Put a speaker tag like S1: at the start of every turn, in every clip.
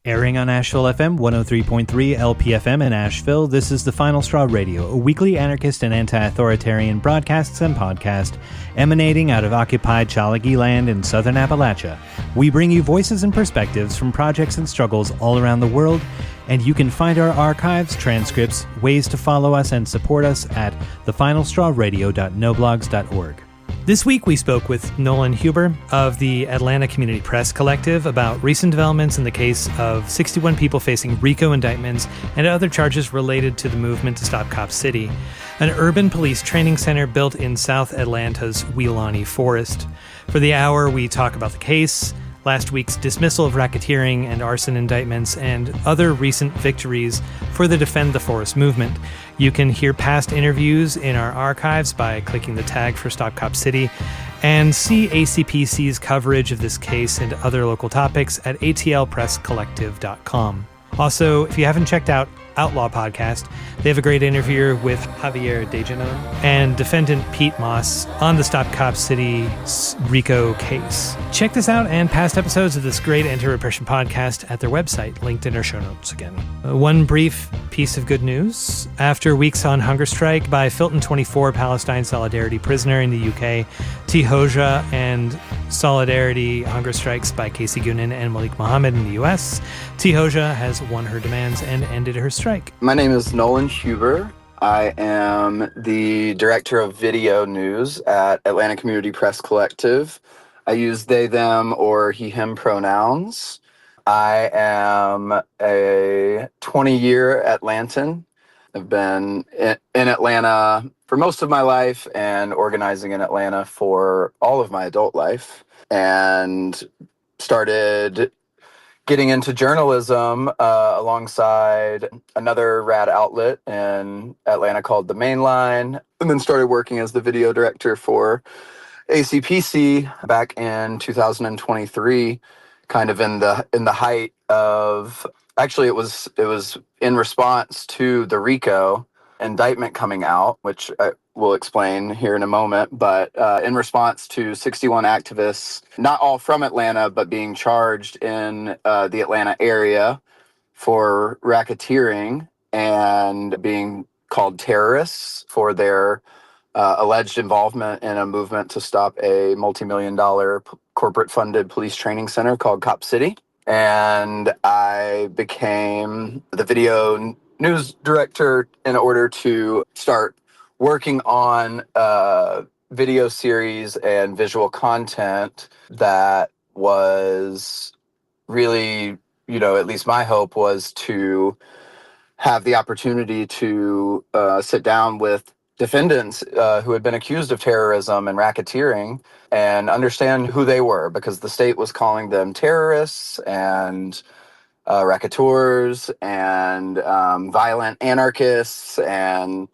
S1: Airing on Asheville FM 103.3 LPFM in Asheville, this is The Final Straw Radio, a weekly anarchist and anti-authoritarian broadcasts and podcast emanating out of occupied Chalagi land in southern Appalachia. We bring you voices and perspectives from projects and struggles all around the world, and you can find our archives, transcripts, ways to follow us and support us at thefinalstrawradio.noblogs.org. This week we spoke with Nolan Huber of the Atlanta Community Press Collective about recent developments in the case of 61 people facing RICO indictments and other charges related to the movement to Stop Cop City, an urban police training center built in South Atlanta's Weelaunee Forest. For the hour, we talk about the case, last week's dismissal of racketeering and arson indictments, and other recent victories for the Defend the Forest movement. You can hear past interviews in our archives by clicking the tag for Stop Cop City, and see ACPC's coverage of this case and other local topics at atlpresscollective.com. Also, if you haven't checked out Outlaw Podcast, they have a great interview with Xavier de Janon and defendant Peatmoss on the Stop Cop City RICO case. Check this out and past episodes of this great anti-repression podcast at their website, linked in our show notes again. One brief piece of good news. After weeks on hunger strike by Filton 24 Palestine Solidarity prisoner in the UK, Tihoja, and Solidarity hunger strikes by Casey Goonan and Malik Mohammed in the US, Tihoja has won her demands and ended her strike.
S2: My name is Nolan Huber. I am the director of video news at Atlanta Community Press Collective. I use they, them, or he, him pronouns. I am a 20-year Atlantan. I've been in Atlanta for most of my life and organizing in Atlanta for all of my adult life, and started getting into journalism alongside another rad outlet in Atlanta called The Mainline, and then started working as the video director for ACPC back in 2023, kind of in the height of, actually it was in response to the RICO indictment coming out, which I will explain here in a moment, but in response to 61 activists, not all from Atlanta, but being charged in the Atlanta area for racketeering and being called terrorists for their alleged involvement in a movement to stop a multi-million-dollar corporate-funded police training center called Cop City. And I became the video news director in order to start working on video series and visual content that was really, at least my hope was to have the opportunity to sit down with defendants who had been accused of terrorism and racketeering and understand who they were, because the state was calling them terrorists and racketeers and violent anarchists and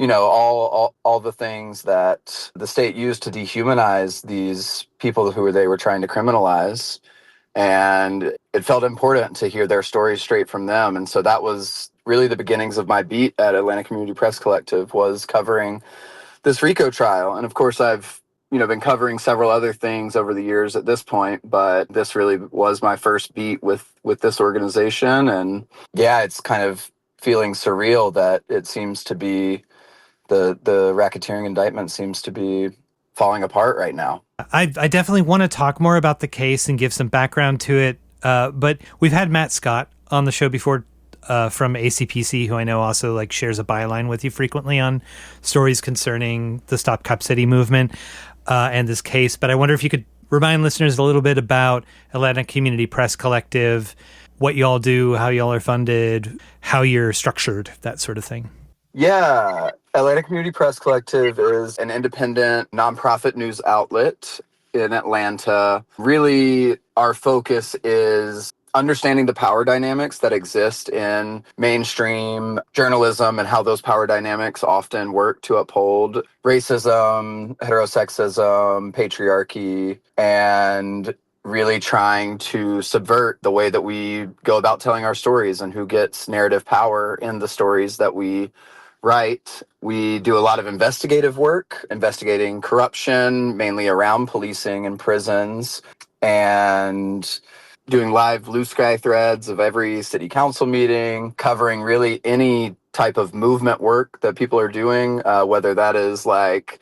S2: all the things that the state used to dehumanize these people who they were trying to criminalize. And it felt important to hear their stories straight from them. And so that was really the beginnings of my beat at Atlanta Community Press Collective, was covering this RICO trial. And of course, I've been covering several other things over the years at this point, but this really was my first beat with this organization. And yeah, it's kind of feeling surreal that it seems to be the racketeering indictment seems to be falling apart right now.
S1: I definitely want to talk more about the case and give some background to it, but we've had Matt Scott on the show before from ACPC, who I know also shares a byline with you frequently on stories concerning the Stop Cop City movement and this case. But I wonder if you could remind listeners a little bit about Atlanta Community Press Collective, what y'all do, how y'all are funded, how you're structured, that sort of thing.
S2: Yeah, Atlanta Community Press Collective is an independent nonprofit news outlet in Atlanta. Really, our focus is understanding the power dynamics that exist in mainstream journalism and how those power dynamics often work to uphold racism, heterosexism, patriarchy, and really trying to subvert the way that we go about telling our stories and who gets narrative power in the stories that we write. We do a lot of investigative work, investigating corruption, mainly around policing and prisons. And doing live blue sky threads of every city council meeting, covering really any type of movement work that people are doing, whether that is like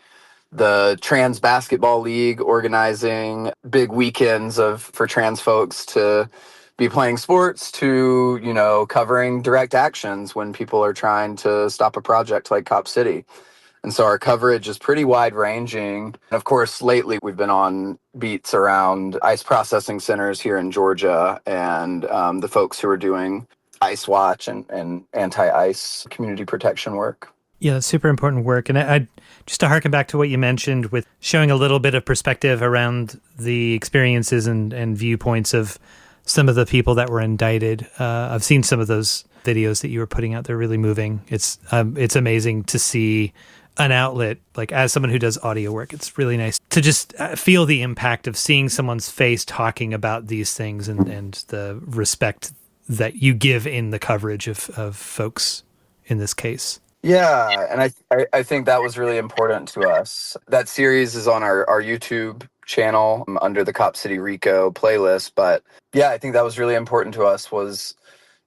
S2: the trans basketball league organizing big weekends for trans folks to be playing sports, to, covering direct actions when people are trying to stop a project like Cop City. And so our coverage is pretty wide ranging. And of course, lately we've been on beats around ICE processing centers here in Georgia, and the folks who are doing ICE Watch and anti-ICE community protection work.
S1: Yeah, that's super important work. And I just to harken back to what you mentioned with showing a little bit of perspective around the experiences and viewpoints of some of the people that were indicted. I've seen some of those videos that you were putting out. They're really moving. It's amazing to see an outlet, like as someone who does audio work, it's really nice to just feel the impact of seeing someone's face talking about these things and the respect that you give in the coverage of folks in this case.
S2: Yeah, and I think that was really important to us. That series is on our YouTube channel under the Cop City RICO playlist. But yeah, I think that was really important to us was,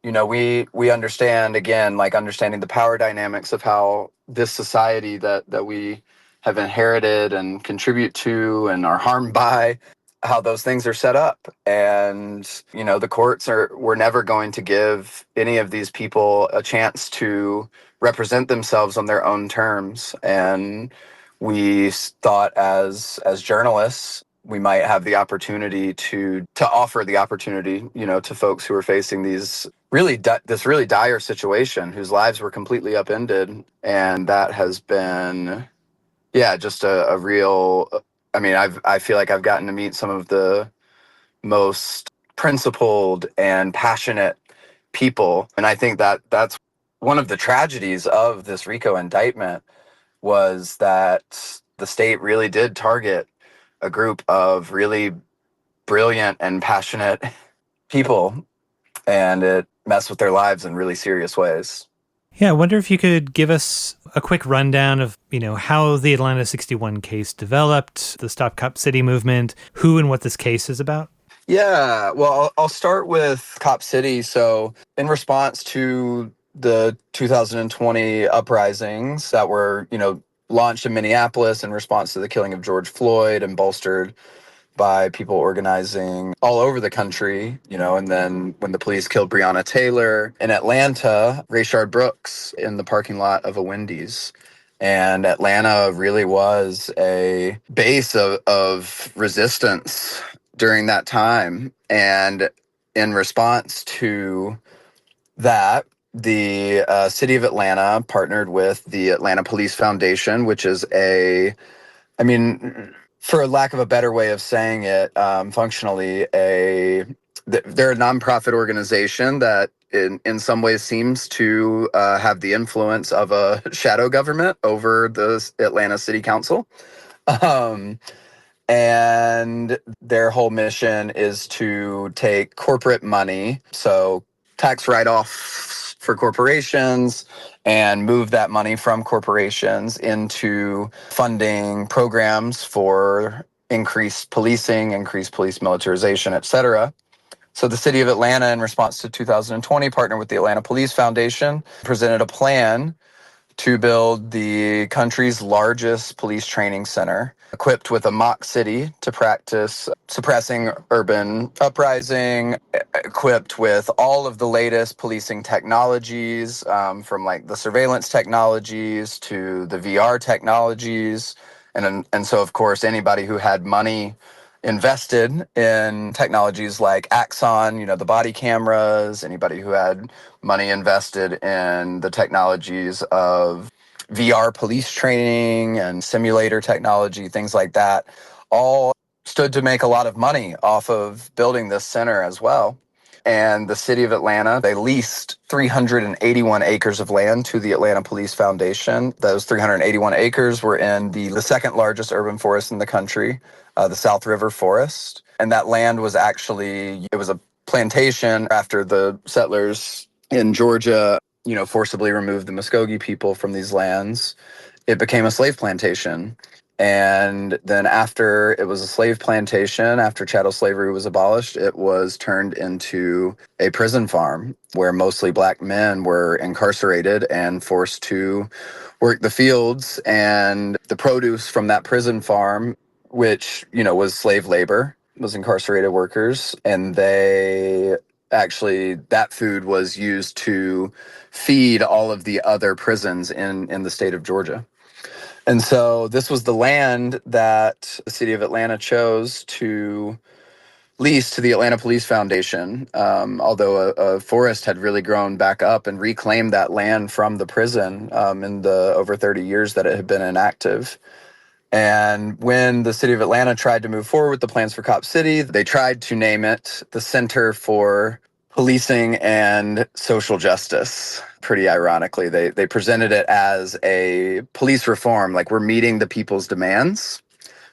S2: we understand, again, like understanding the power dynamics of how this society that we have inherited and contribute to and are harmed by, how those things are set up. And, the courts were never going to give any of these people a chance to represent themselves on their own terms. And we thought as journalists, we might have the opportunity to offer the opportunity, to folks who are facing these this really dire situation, whose lives were completely upended. And that has been, just a real, I feel like I've gotten to meet some of the most principled and passionate people. And I think that that's one of the tragedies of this RICO indictment, was that the state really did target a group of really brilliant and passionate people, and it messed with their lives in really serious ways.
S1: Yeah, I wonder if you could give us a quick rundown of, how the Atlanta 61 case developed, the Stop Cop City movement, who and what this case is about.
S2: Yeah, well, I'll start with Cop City. So in response to the 2020 uprisings that were, launched in Minneapolis in response to the killing of George Floyd and bolstered by people organizing all over the country, and then when the police killed Breonna Taylor in Atlanta, Rayshard Brooks in the parking lot of a Wendy's. And Atlanta really was a base of resistance during that time. And in response to that, the city of Atlanta partnered with the Atlanta Police Foundation, which is for lack of a better way of saying it, functionally they're a nonprofit organization that in some ways seems to have the influence of a shadow government over the Atlanta City Council. And their whole mission is to take corporate money, so tax write-offs for corporations, and move that money from corporations into funding programs for increased policing, increased police militarization, etc. So the city of Atlanta, in response to 2020, partnered with the Atlanta Police Foundation, presented a plan to build the country's largest police training center, equipped with a mock city to practice suppressing urban uprising, equipped with all of the latest policing technologies, from like the surveillance technologies to the VR technologies. And so, of course, anybody who had money invested in technologies like Axon, the body cameras, anybody who had money invested in the technologies of VR police training and simulator technology, things like that, all stood to make a lot of money off of building this center as well. And the city of Atlanta, they leased 381 acres of land to the Atlanta Police Foundation. Those 381 acres were in the second largest urban forest in the country, the South River Forest. And that land was it was a plantation after the settlers in Georgia, forcibly removed the Muskogee people from these lands. It became a slave plantation. And then after it was a slave plantation, after chattel slavery was abolished, it was turned into a prison farm where mostly black men were incarcerated and forced to work the fields, and the produce from that prison farm, which, was slave labor, was incarcerated workers, and that food was used to feed all of the other prisons in the state of Georgia. And so this was the land that the city of Atlanta chose to lease to the Atlanta Police Foundation, although a forest had really grown back up and reclaimed that land from the prison in the over 30 years that it had been inactive. And when the city of Atlanta tried to move forward with the plans for Cop City, they tried to name it the Center for Policing and Social Justice. Pretty ironically, they presented it as a police reform, like we're meeting the people's demands.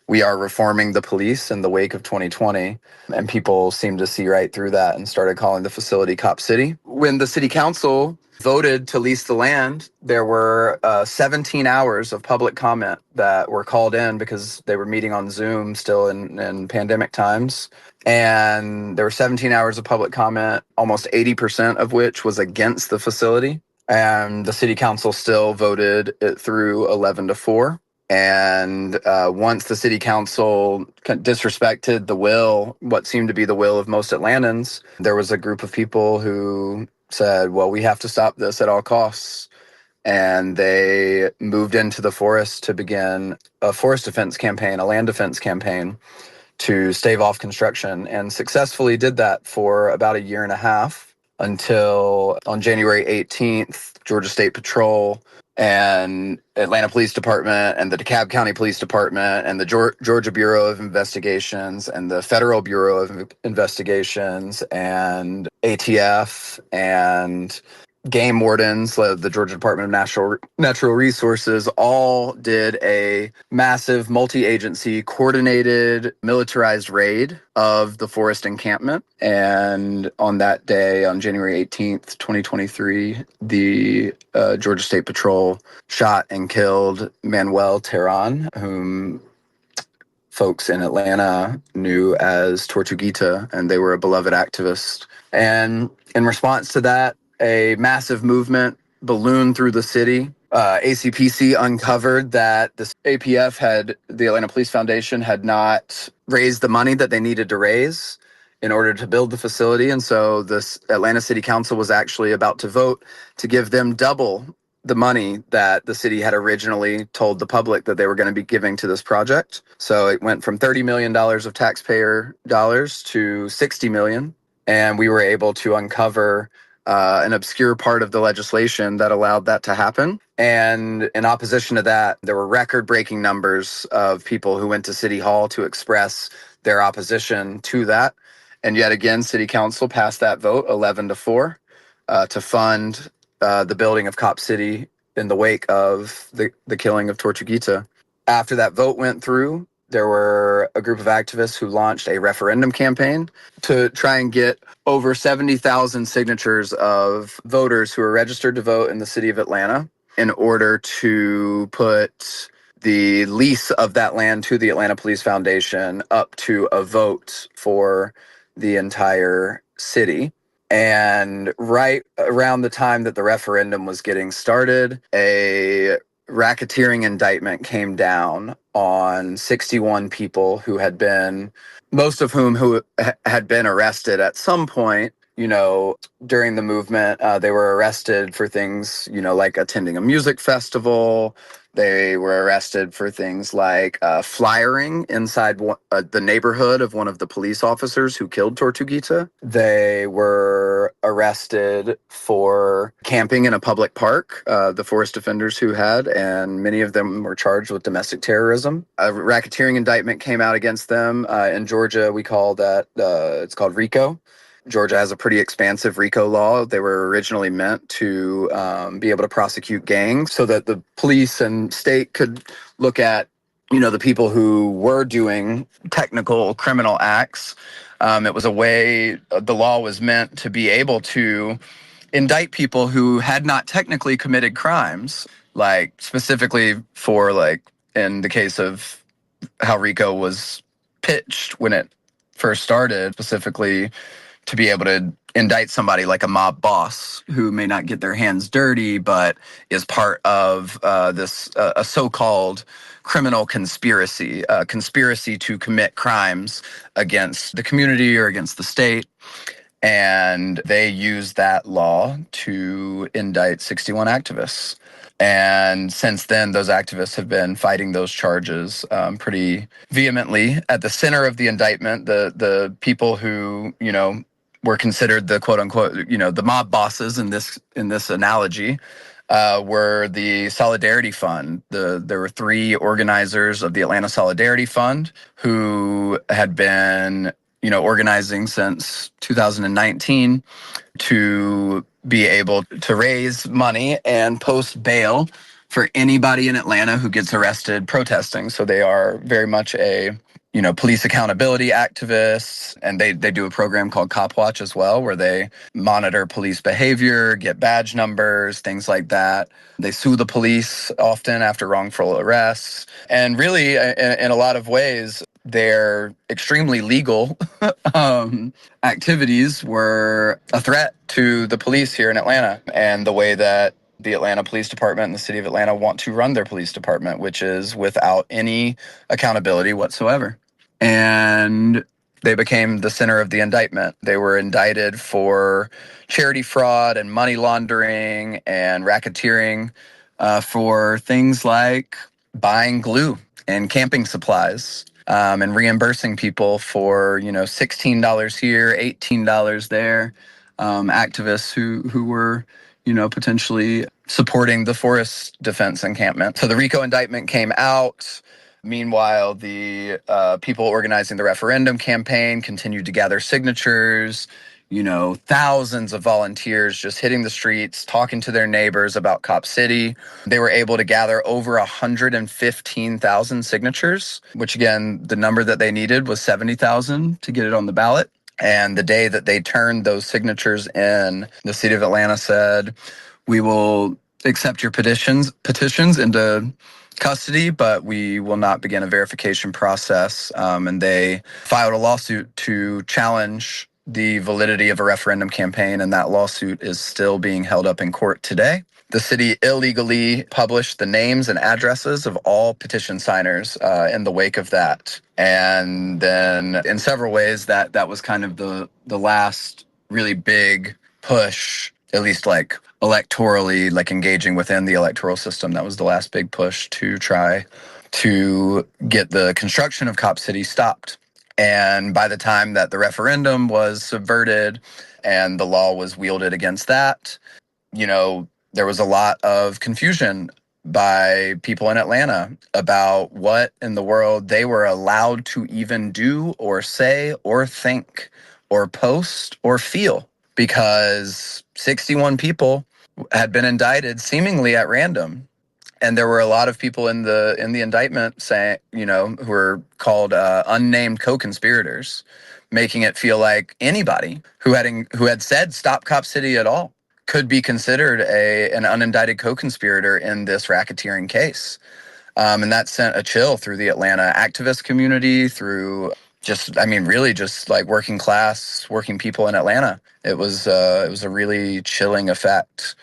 S2: We are reforming the police in the wake of 2020. And people seemed to see right through that and started calling the facility Cop City. When the city council voted to lease the land, there were 17 hours of public comment that were called in because they were meeting on Zoom still in pandemic times. And there were 17 hours of public comment, almost 80% of which was against the facility. And the city council still voted it through 11-4. And once the city council disrespected what seemed to be the will of most Atlantans, there was a group of people who said, well, we have to stop this at all costs. And they moved into the forest to begin a forest defense campaign, a land defense campaign to stave off construction, and successfully did that for about a year and a half until on January 18th, Georgia State Patrol and Atlanta Police Department and the DeKalb County Police Department and the Georgia Bureau of Investigations and the Federal Bureau of Investigations and ATF and game wardens, the Georgia Department of Natural Resources, all did a massive multi-agency coordinated militarized raid of the forest encampment. And on that day, on January 18th, 2023, the Georgia State Patrol shot and killed Manuel Terran, whom folks in Atlanta knew as Tortuguita, and they were a beloved activist. And in response to that, a massive movement ballooned through the city. ACPC uncovered that the Atlanta Police Foundation, had not raised the money that they needed to raise in order to build the facility. And so this Atlanta City Council was actually about to vote to give them double the money that the city had originally told the public that they were going to be giving to this project. So it went from $30 million of taxpayer dollars to $60 million. And we were able to uncover an obscure part of the legislation that allowed that to happen. And in opposition to that, there were record-breaking numbers of people who went to City Hall to express their opposition to that. And yet again, City Council passed that vote 11-4 to fund the building of Cop City in the wake of the killing of Tortuguita. After that vote went through, there were a group of activists who launched a referendum campaign to try and get over 70,000 signatures of voters who are registered to vote in the city of Atlanta in order to put the lease of that land to the Atlanta Police Foundation up to a vote for the entire city. And right around the time that the referendum was getting started, a racketeering indictment came down on 61 people who had been, most of whom who had been arrested at some point, during the movement. They were arrested for things, like attending a music festival. They were arrested for things like flyering inside the neighborhood of one of the police officers who killed Tortuguita. They were arrested for camping in a public park, the forest defenders who had, and many of them were charged with domestic terrorism. A racketeering indictment came out against them. In Georgia, we call that, it's called RICO. Georgia has a pretty expansive RICO law. They were originally meant to be able to prosecute gangs so that the police and state could look at, the people who were doing technical criminal acts. It was a way, the law was meant to be able to indict people who had not technically committed crimes, like specifically for in the case of how RICO was pitched when it first started, specifically to be able to indict somebody like a mob boss who may not get their hands dirty, but is part of this a so-called criminal conspiracy, conspiracy to commit crimes against the community or against the state. And they used that law to indict 61 activists. And since then, those activists have been fighting those charges pretty vehemently. At the center of the indictment, the people who, were considered the quote unquote, the mob bosses in this analogy, were the Solidarity Fund. There were 3 organizers of the Atlanta Solidarity Fund who had been, organizing since 2019 to be able to raise money and post bail for anybody in Atlanta who gets arrested protesting. So they are very much a police accountability activists, and they do a program called Cop Watch as well, where they monitor police behavior, get badge numbers, things like that. They sue the police often after wrongful arrests. And really, in a lot of ways, their extremely legal activities were a threat to the police here in Atlanta and the way that the Atlanta Police Department and the city of Atlanta want to run their police department, which is without any accountability whatsoever. And they became the center of the indictment. They were indicted for charity fraud and money laundering and racketeering for things like buying glue and camping supplies, and reimbursing people for, $16 here, $18 there. Activists who were, potentially supporting the forest defense encampment. So the RICO indictment came out. Meanwhile, the people organizing the referendum campaign continued to gather signatures. Thousands of volunteers just hitting the streets, talking to their neighbors about Cop City. They were able to gather over 115,000 signatures, which again, the number that they needed was 70,000 to get it on the ballot. And the day that they turned those signatures in, the city of Atlanta said, we will accept your petitions into custody, but we will not begin a verification process. And they filed a lawsuit to challenge the validity of a referendum campaign, and that lawsuit is still being held up in court today. The city illegally published the names and addresses of all petition signers in the wake of that. And then in several ways, that was kind of the last really big push, at least like electorally, like engaging within the electoral system. That was the last big push to try to get the construction of Cop City stopped. And by the time that the referendum was subverted and the law was wielded against that, there was a lot of confusion by people in Atlanta about what in the world they were allowed to even do or say or think or post or feel, because 61 people had been indicted seemingly at random. And there were a lot of people in the indictment saying, who were called unnamed co-conspirators, making it feel like anybody who had said Stop Cop City at all could be considered an unindicted co-conspirator in this racketeering case. And that sent a chill through the Atlanta activist community, through really just like working people in Atlanta. It was a really chilling effect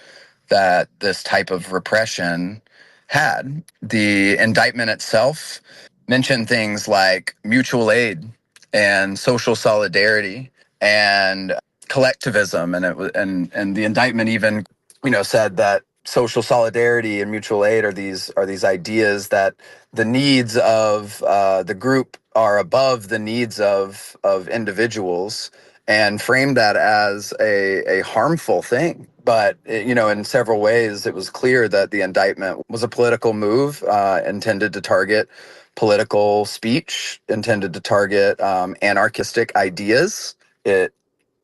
S2: that this type of repression had. The indictment itself mentioned things like mutual aid and social solidarity and collectivism, and the indictment even said that social solidarity and mutual aid are these ideas that the needs of the group are above the needs of individuals, and framed that as a harmful thing. But in several ways, it was clear that the indictment was a political move intended to target political speech, intended to target anarchistic ideas. It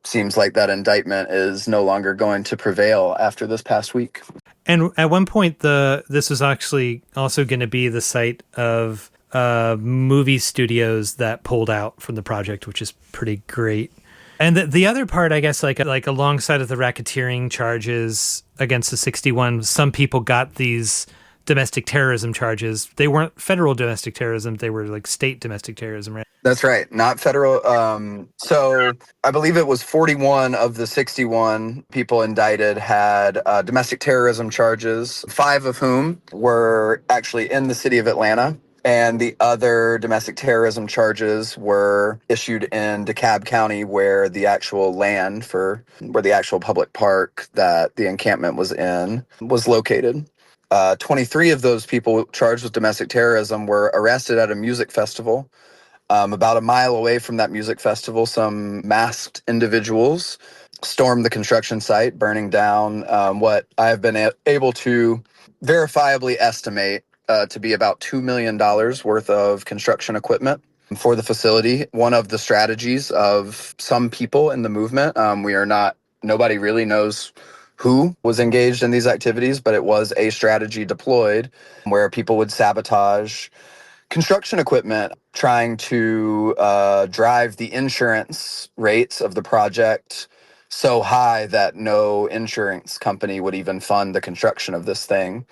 S2: seems like that indictment is no longer going to prevail after this past week.
S1: And at one point, this was actually also going to be the site of movie studios that pulled out from the project, which is pretty great. And the other part, I guess, like alongside of the racketeering charges against the 61, some people got these domestic terrorism charges. They weren't federal domestic terrorism. They were like state domestic terrorism, right?
S2: That's right. Not federal. So I believe it was 41 of the 61 people indicted had domestic terrorism charges, 5 of whom were actually in the city of Atlanta. And the other domestic terrorism charges were issued in DeKalb County, where the actual land where the actual public park that the encampment was in was located. 23 of those people charged with domestic terrorism were arrested at a music festival. About a mile away from that music festival, some masked individuals stormed the construction site, burning down what I have been able to verifiably estimate to be about $2 million worth of construction equipment for the facility. One of the strategies of some people in the movement, nobody really knows who was engaged in these activities, but it was a strategy deployed where people would sabotage construction equipment, trying to drive the insurance rates of the project so high that no insurance company would even fund the construction of this thing.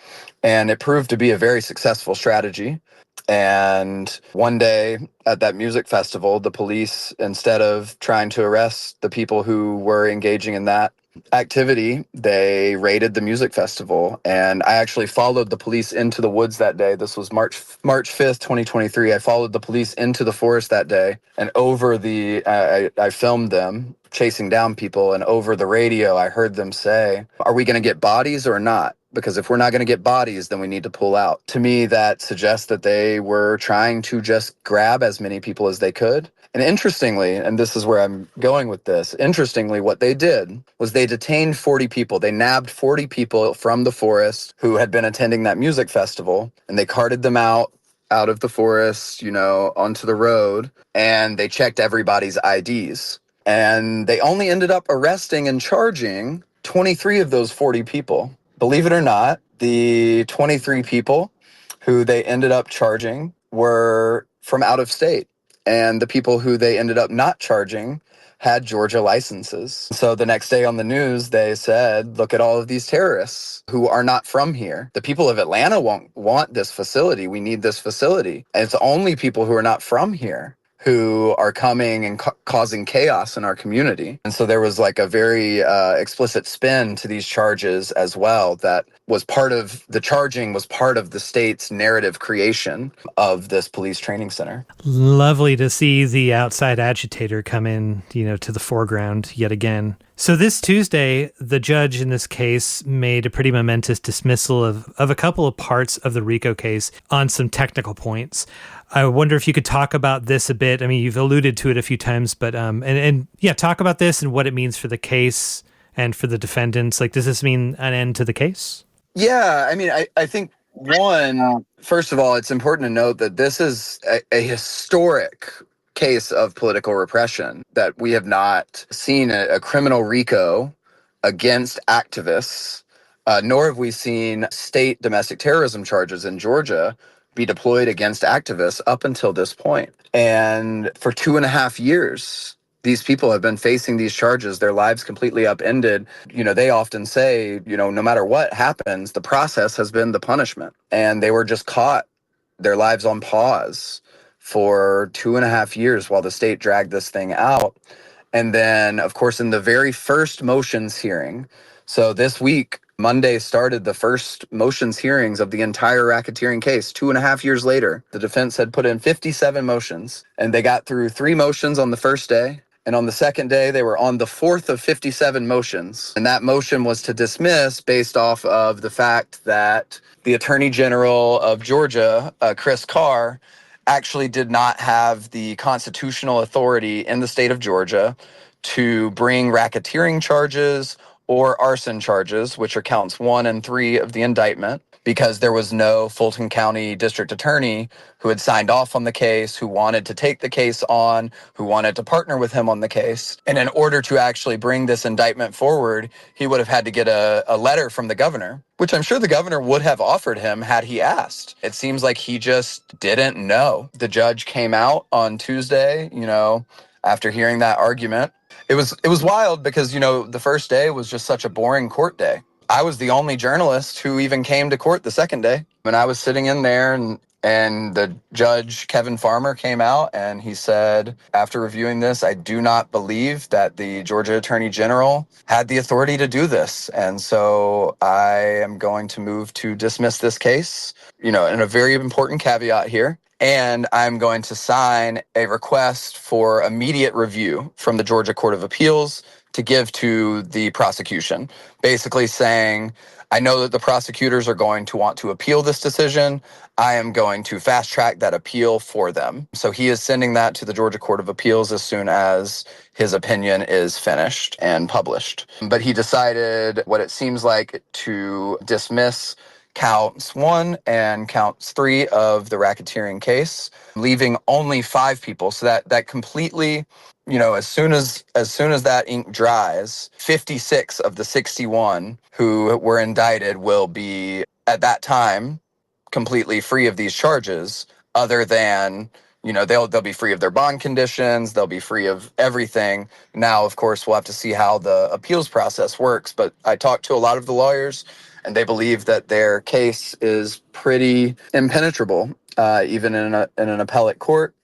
S2: And it proved to be a very successful strategy. And one day at that music festival, the police, instead of trying to arrest the people who were engaging in that activity, they raided the music festival. And I actually followed the police into the woods that day. This was March 5th, 2023. I followed the police into the forest that day, and I filmed them chasing down people, and over the radio I heard them say, "Are we going to get bodies or not? Because if we're not going to get bodies, then we need to pull out." To me, that suggests that they were trying to just grab as many people as they could. And interestingly, and this is where I'm going with this, interestingly, what they did was they detained 40 people. They nabbed 40 people from the forest who had been attending that music festival, and they carted them out of the forest, onto the road, and they checked everybody's IDs. And they only ended up arresting and charging 23 of those 40 people. Believe it or not, the 23 people who they ended up charging were from out of state. And the people who they ended up not charging had Georgia licenses. So the next day on the news, they said, look at all of these terrorists who are not from here. The people of Atlanta won't want this facility. We need this facility. And it's only people who are not from here who are coming and causing chaos in our community. And so there was like a very explicit spin to these charges as well, that was part of the state's narrative creation of this police training center.
S1: Lovely to see the outside agitator come in, to the foreground yet again. So this Tuesday, the judge in this case made a pretty momentous dismissal of a couple of parts of the RICO case on some technical points. I wonder if you could talk about this a bit. I mean, you've alluded to it a few times, but talk about this and what it means for the case and for the defendants. Like, does this mean an end to the case?
S2: Yeah, I mean, I think first of all, it's important to note that this is a historic case of political repression, that we have not seen a criminal RICO against activists, nor have we seen state domestic terrorism charges in Georgia be deployed against activists up until this point. And for 2.5 years, these people have been facing these charges, their lives completely upended. They often say, no matter what happens, the process has been the punishment. And they were just caught, their lives on pause for 2.5 years while the state dragged this thing out. And then, of course, in the very first motions hearing, so this week, Monday started the first motions hearings of the entire racketeering case. 2.5 years later, the defense had put in 57 motions, and they got through 3 motions on the first day. And on the second day, they were on the 4th of 57 motions. And that motion was to dismiss based off of the fact that the Attorney General of Georgia, Chris Carr, actually did not have the constitutional authority in the state of Georgia to bring racketeering charges or arson charges, which are counts 1 and 3 of the indictment, because there was no Fulton County district attorney who had signed off on the case, who wanted to take the case on, who wanted to partner with him on the case. And in order to actually bring this indictment forward, he would have had to get a letter from the governor, which I'm sure the governor would have offered him had he asked. It seems like he just didn't know. The judge came out on Tuesday, after hearing that argument. It was wild because, the first day was just such a boring court day. I was the only journalist who even came to court the second day. And I was sitting in there, and the judge, Kevin Farmer, came out and he said, after reviewing this, I do not believe that the Georgia Attorney General had the authority to do this. And so I am going to move to dismiss this case, and a very important caveat here. And I'm going to sign a request for immediate review from the Georgia Court of Appeals to give to the prosecution, basically saying, I know that the prosecutors are going to want to appeal this decision. I am going to fast track that appeal for them. So he is sending that to the Georgia Court of Appeals as soon as his opinion is finished and published. But he decided what it seems like to dismiss counts 1 and counts 3 of the racketeering case, leaving only 5 people. So that completely, as soon as that ink dries, 56 of the 61 who were indicted will be, at that time, completely free of these charges, other than, they'll be free of their bond conditions, they'll be free of everything. Now, of course, we'll have to see how the appeals process works, but I talked to a lot of the lawyers, and they believe that their case is pretty impenetrable, even in an appellate court.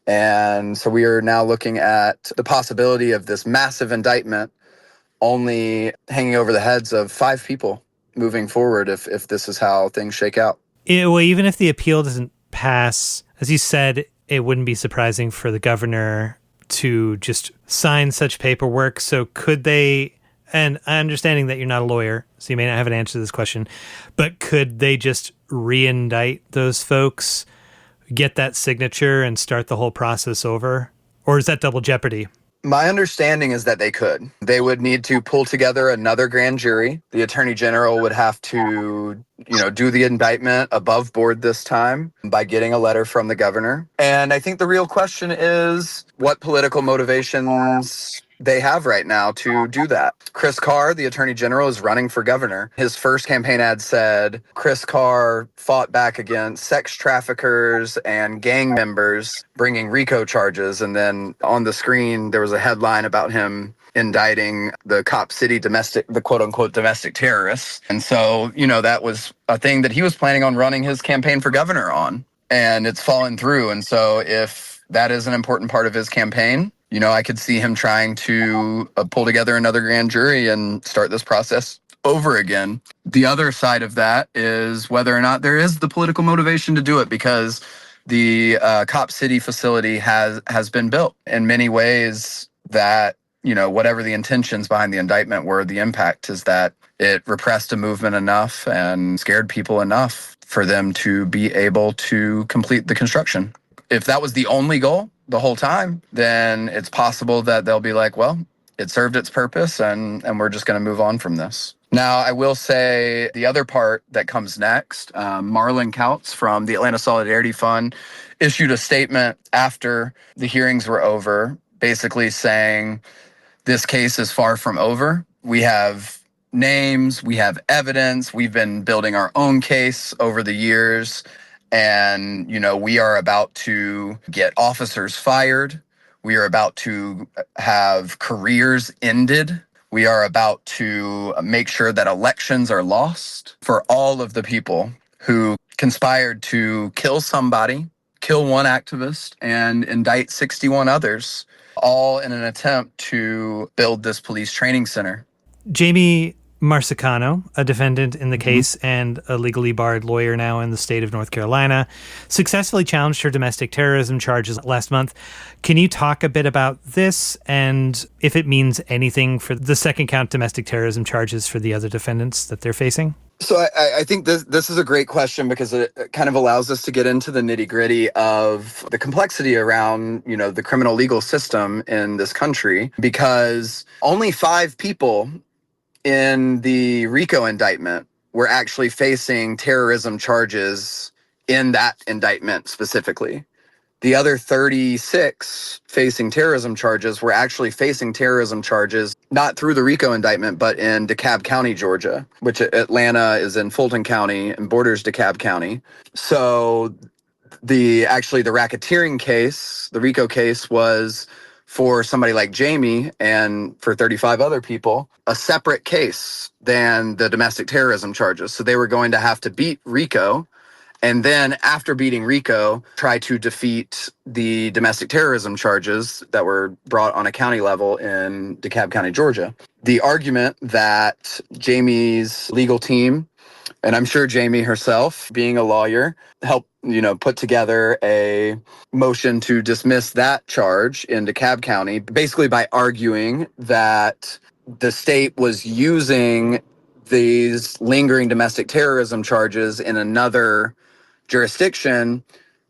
S2: And so we are now looking at the possibility of this massive indictment only hanging over the heads of 5 people moving forward if this is how things shake out.
S1: Well, even if the appeal doesn't pass, as you said, it wouldn't be surprising for the governor to just sign such paperwork. So could they, and understanding that you're not a lawyer, so you may not have an answer to this question, but could they just re-indict those folks, get that signature, and start the whole process over? Or is that double jeopardy?
S2: My understanding is that they could. They would need to pull together another grand jury. The attorney general would have to, do the indictment above board this time by getting a letter from the governor. And I think the real question is what political motivations they have right now to do that. Chris Carr, the attorney general, is running for governor. His first campaign ad said Chris Carr fought back against sex traffickers and gang members bringing RICO charges. And then on the screen, there was a headline about him indicting the Cop City the quote unquote domestic terrorists. And so, that was a thing that he was planning on running his campaign for governor on. And it's fallen through. And so if that is an important part of his campaign, I could see him trying to pull together another grand jury and start this process over again. The other side of that is whether or not there is the political motivation to do it, because the Cop City facility has been built in many ways that, whatever the intentions behind the indictment were, the impact is that it repressed a movement enough and scared people enough for them to be able to complete the construction. If that was the only goal the whole time, then it's possible that they'll be like, well, it served its purpose and we're just going to move on from this. Now, I will say the other part that comes next, Marlon Kautz from the Atlanta Solidarity Fund issued a statement after the hearings were over, basically saying this case is far from over. We have names, we have evidence, we've been building our own case over the years. And, we are about to get officers fired. We are about to have careers ended. We are about to make sure that elections are lost for all of the people who conspired to kill somebody, kill one activist, and indict 61 others, all in an attempt to build this police training center.
S1: Jamie Marsicano, a defendant in the case and a legally barred lawyer now in the state of North Carolina, successfully challenged her domestic terrorism charges last month. Can you talk a bit about this and if it means anything for the second count domestic terrorism charges for the other defendants that they're facing?
S2: So I think this is a great question because it kind of allows us to get into the nitty-gritty of the complexity around, the criminal legal system in this country, because only 5 people in the RICO indictment were actually facing terrorism charges in that indictment specifically. The other 36 facing terrorism charges were actually facing terrorism charges, not through the RICO indictment, but in DeKalb County, Georgia, which Atlanta is in Fulton County and borders DeKalb County. So the racketeering case, the RICO case, was for somebody like Jamie and for 35 other people, a separate case than the domestic terrorism charges. So they were going to have to beat RICO And then after beating RICO, try to defeat the domestic terrorism charges that were brought on a county level in DeKalb County, Georgia. The argument that Jamie's legal team, and I'm sure Jamie herself, being a lawyer, helped, put together a motion to dismiss that charge in DeKalb County, basically by arguing that the state was using these lingering domestic terrorism charges in another jurisdiction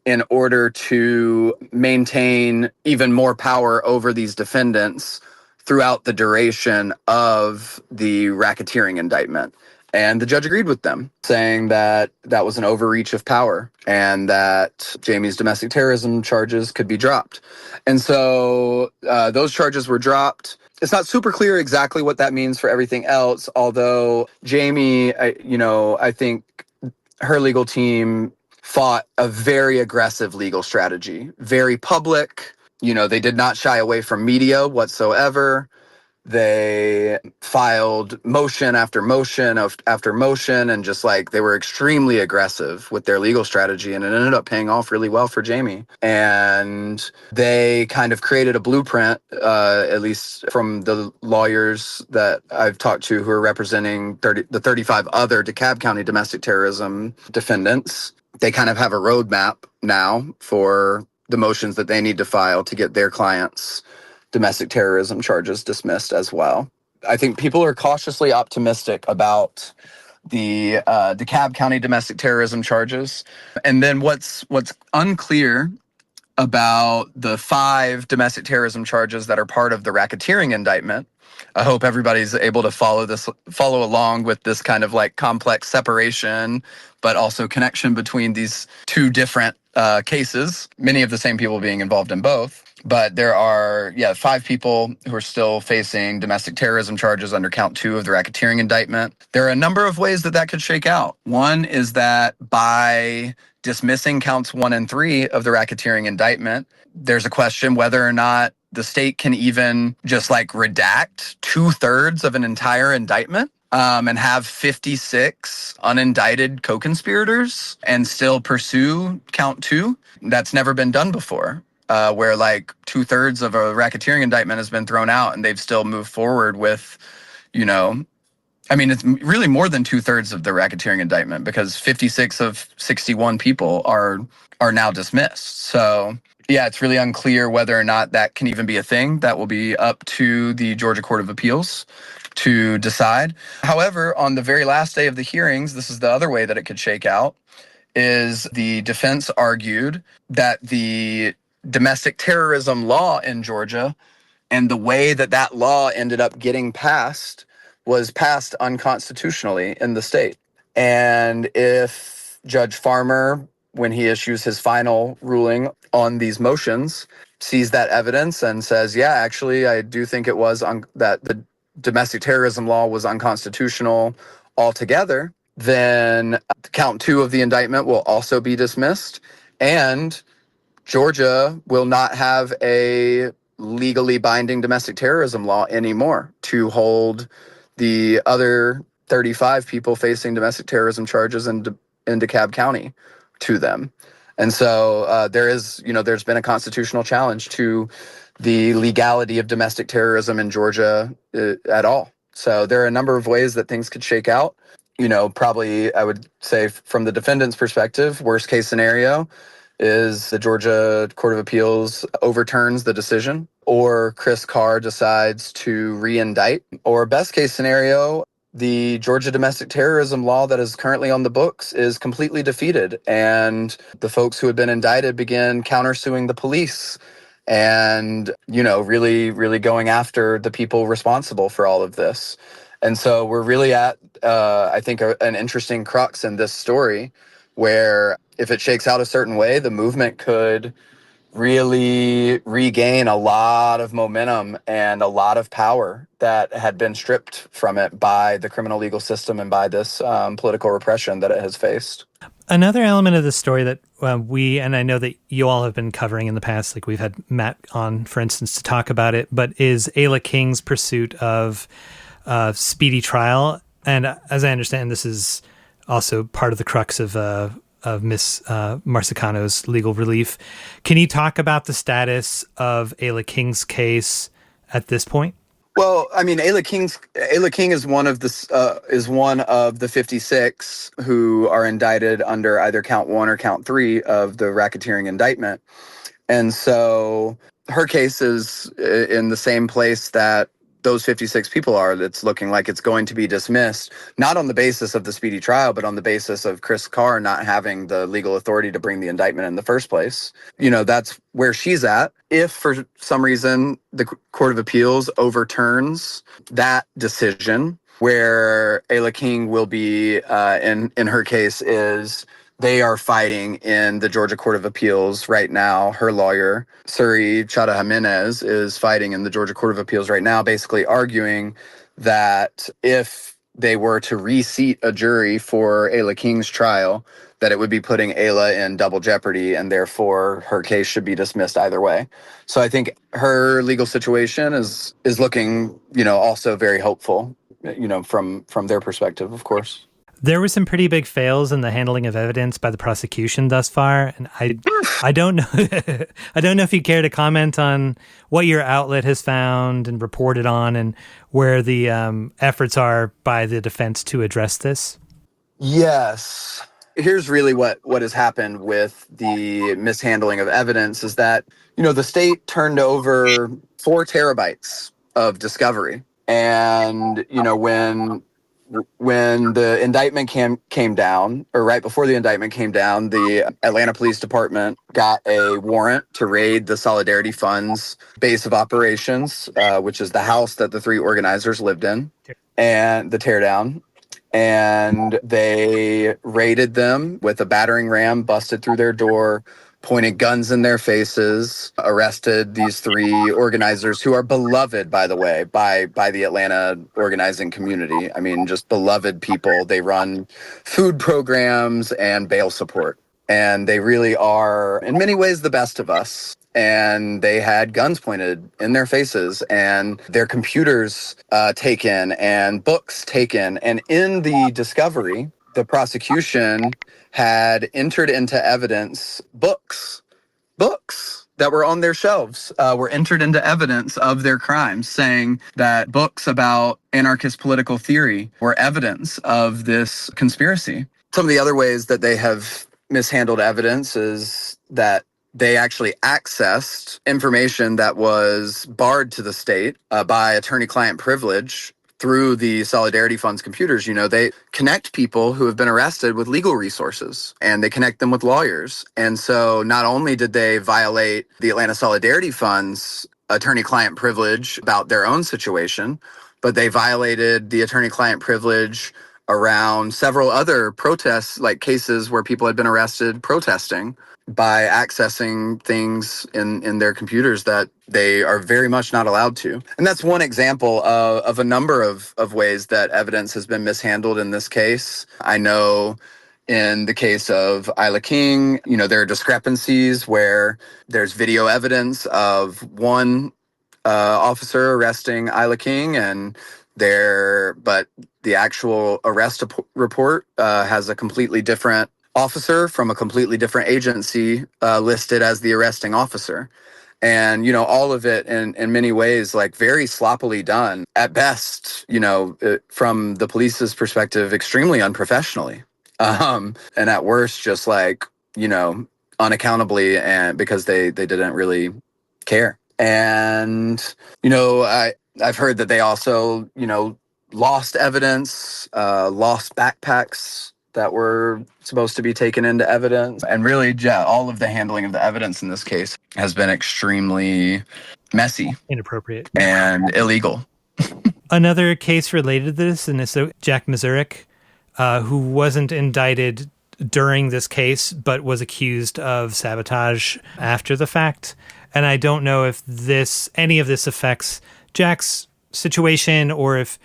S2: in order to maintain even more power over these defendants throughout the duration of the racketeering indictment. And the judge agreed with them, saying that that was an overreach of power and that Jamie's domestic terrorism charges could be dropped. And so those charges were dropped. It's not super clear exactly what that means for everything else, although Jamie, I think her legal team fought a very aggressive legal strategy, very public. They did not shy away from media whatsoever. They filed motion after motion after motion, and just they were extremely aggressive with their legal strategy, and it ended up paying off really well for Jamie. And they kind of created a blueprint, at least from the lawyers that I've talked to who are representing the 35 other DeKalb County domestic terrorism defendants. They kind of have a roadmap now for the motions that they need to file to get their clients' domestic terrorism charges dismissed as well. I think people are cautiously optimistic about the DeKalb County domestic terrorism charges. And then what's unclear about the 5 domestic terrorism charges that are part of the racketeering indictment. I hope everybody's able to follow along with this kind of complex separation, but also connection between these 2 different cases, many of the same people being involved in both. But there are, 5 people who are still facing domestic terrorism charges under count 2 of the racketeering indictment. There are a number of ways that could shake out. One is that by dismissing counts 1 and 3 of the racketeering indictment, there's a question whether or not the state can even just redact 2/3 of an entire indictment and have 56 unindicted co-conspirators and still pursue count 2. That's never been done before. Where 2/3 of a racketeering indictment has been thrown out and they've still moved forward with, it's really more than 2/3 of the racketeering indictment, because 56 of 61 people are now dismissed. So it's really unclear whether or not that can even be a thing. That will be up to the Georgia Court of Appeals to decide. However, on the very last day of the hearings, this is the other way that it could shake out, is the defense argued that the domestic terrorism law in Georgia and the way that law ended up getting passed was passed unconstitutionally in the state. And if Judge Farmer, when he issues his final ruling on these motions, sees that evidence and says, actually, I do think it was that the domestic terrorism law was unconstitutional altogether, then count 2 of the indictment will also be dismissed, and Georgia will not have a legally binding domestic terrorism law anymore to hold the other 35 people facing domestic terrorism charges in DeKalb County to them. And so there's been a constitutional challenge to the legality of domestic terrorism in Georgia at all. So there are a number of ways that things could shake out. Probably I would say from the defendant's perspective, worst case scenario is the Georgia Court of Appeals overturns the decision, or Chris Carr decides to re-indict, or best case scenario, the Georgia domestic terrorism law that is currently on the books is completely defeated, and the folks who had been indicted begin countersuing the police and, really, really going after the people responsible for all of this. And so we're really at, I think, an interesting crux in this story, where if it shakes out a certain way, the movement could really regain a lot of momentum and a lot of power that had been stripped from it by the criminal legal system and by this political repression that it has faced.
S1: Another element of the story that and I know that you all have been covering in the past, we've had Matt on, for instance, to talk about it, but is Ayla King's pursuit of speedy trial. And as I understand, this is also part of the crux of of Miss Marsicano's legal relief. Can you talk about the status of Ayla King's case at this point?
S2: Well, I mean, Ayla King is one of the 56 who are indicted under either count 1 or count 3 of the racketeering indictment. And so her case is in the same place that those 56 people are. It's looking like it's going to be dismissed, not on the basis of the speedy trial, but on the basis of Chris Carr not having the legal authority to bring the indictment in the first place. That's where she's at. If for some reason the Court of Appeals overturns that decision, where Ayla King will be, in her case, is they are fighting in the Georgia Court of Appeals right now. Her lawyer, Suri Chada Jimenez, is fighting in the Georgia Court of Appeals right now, basically arguing that if they were to reseat a jury for Ayla King's trial, that it would be putting Ayla in double jeopardy, and therefore her case should be dismissed either way. So I think her legal situation is looking, also very hopeful, from their perspective, of course.
S1: There were some pretty big fails in the handling of evidence by the prosecution thus far, and I don't know I don't know if you care to comment on what your outlet has found and reported on, and where the efforts are by the defense to address this.
S2: Yes. Here's really what has happened with the mishandling of evidence is that, the state turned over 4 terabytes of discovery. And, when the indictment came down, or right before the indictment came down, the Atlanta Police Department got a warrant to raid the Solidarity Fund's base of operations, which is the house that the 3 organizers lived in, and the teardown. And they raided them with a battering ram, busted through their door, pointed guns in their faces, arrested these 3 organizers who are beloved, by the way, by the Atlanta organizing community. I mean, just beloved people. They run food programs and bail support. And they really are, in many ways, the best of us. And they had guns pointed in their faces and their computers taken and books taken. And in the discovery, the prosecution had entered into evidence books that were on their shelves, were entered into evidence of their crimes, saying that books about anarchist political theory were evidence of this conspiracy. Some of the other ways that they have mishandled evidence is that they actually accessed information that was barred to the state by attorney-client privilege through the Solidarity Fund's computers. They connect people who have been arrested with legal resources, and they connect them with lawyers. And so not only did they violate the Atlanta Solidarity Fund's attorney-client privilege about their own situation, but they violated the attorney-client privilege around several other protests, like cases where people had been arrested protesting, by accessing things in their computers that they are very much not allowed to. And that's one example of a number of ways that evidence has been mishandled in this case. I know in the case of Ayla King, there are discrepancies where there's video evidence of one officer arresting Ayla King, but the actual arrest report has a completely different officer from a completely different agency listed as the arresting officer. And, all of it in many ways, like very sloppily done at best, from the police's perspective, extremely unprofessionally. And at worst, just unaccountably, and because they didn't really care. And, I've heard that they also, lost evidence, lost backpacks that were supposed to be taken into evidence. And really, all of the handling of the evidence in this case has been extremely messy,
S1: inappropriate,
S2: and illegal.
S1: Another case related to this, and it's Jack Mazurek, who wasn't indicted during this case, but was accused of sabotage after the fact. And I don't know if any of this affects Jack's situation, or if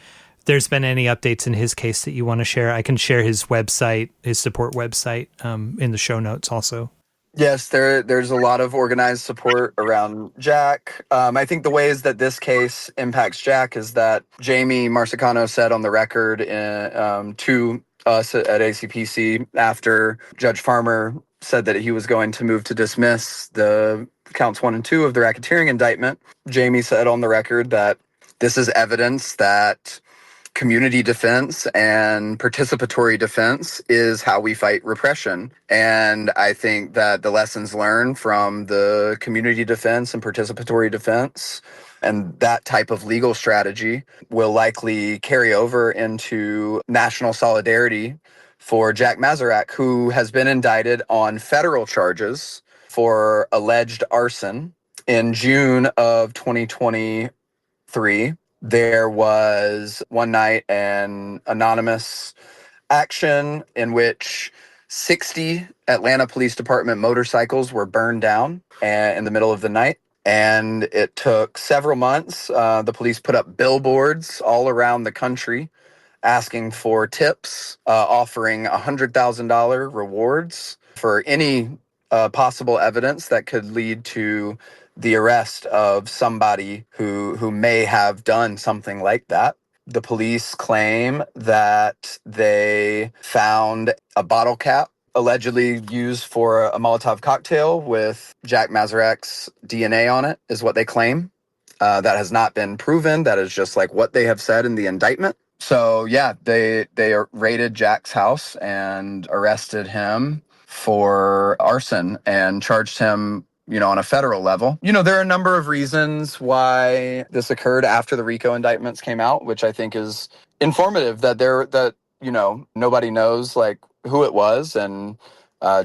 S1: there's been any updates in his case that you want to share. I can share his website, his support website, in the show notes also.
S2: Yes, there's a lot of organized support around Jack. I think the ways that this case impacts Jack is that Jamie Marsicano said on the record to us at ACPC after Judge Farmer said that he was going to move to dismiss the counts 1 and 2 of the racketeering indictment. Jamie said on the record that this is evidence that community defense and participatory defense is how we fight repression. And I think that the lessons learned from the community defense and participatory defense and that type of legal strategy will likely carry over into national solidarity for Jack Mazarak, who has been indicted on federal charges for alleged arson. In June of 2023, there was one night an anonymous action in which 60 Atlanta Police Department motorcycles were burned down in the middle of the night. And it took several months. The police put up billboards all around the country asking for tips, offering $100,000 rewards for any possible evidence that could lead to the arrest of somebody who may have done something like that. The police claim that they found a bottle cap allegedly used for a Molotov cocktail with Jack Mazarak's DNA on it, is what they claim. That has not been proven. That is just like what they have said in the indictment. So yeah, they raided Jack's house and arrested him for arson and charged him, on a federal level. There are a number of reasons why this occurred after the RICO indictments came out, which I think is informative that nobody knows like who it was, and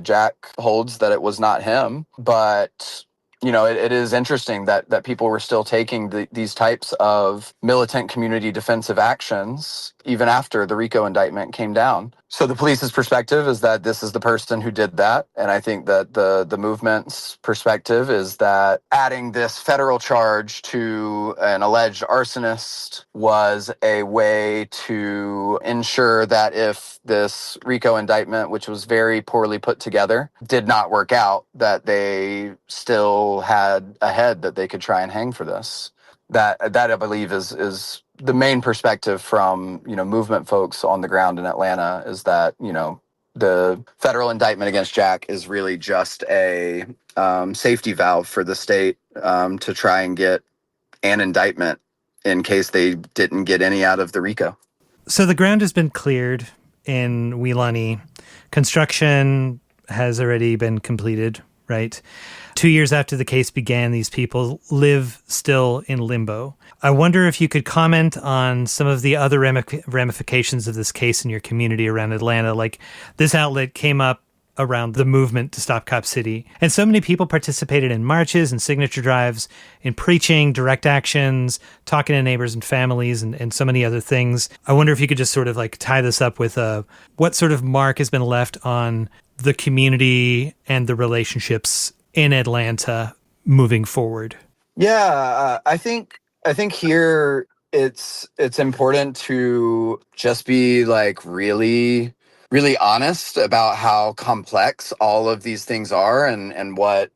S2: Jack holds that it was not him. But it is interesting that people were still taking these types of militant community defensive actions even after the RICO indictment came down. So the police's perspective is that this is the person who did that. And I think that the movement's perspective is that adding this federal charge to an alleged arsonist was a way to ensure that if this RICO indictment, which was very poorly put together, did not work out, that they still had a head that they could try and hang for this. That I believe is the main perspective from movement folks on the ground in Atlanta, is that the federal indictment against Jack is really just a safety valve for the state to try and get an indictment in case they didn't get any out of the RICO.
S1: So the ground has been cleared in Weelaunee. Construction has already been completed, right? 2 years after the case began, these people live still in limbo. I wonder if you could comment on some of the other ramifications of this case in your community around Atlanta. Like, this outlet came up around the movement to Stop Cop City, and so many people participated in marches and signature drives, in preaching, direct actions, talking to neighbors and families, and so many other things. I wonder if you could just sort of like tie this up with what sort of mark has been left on the community and the relationships in Atlanta moving forward.
S2: Yeah, I think here it's important to just be like really, really honest about how complex all of these things are, and what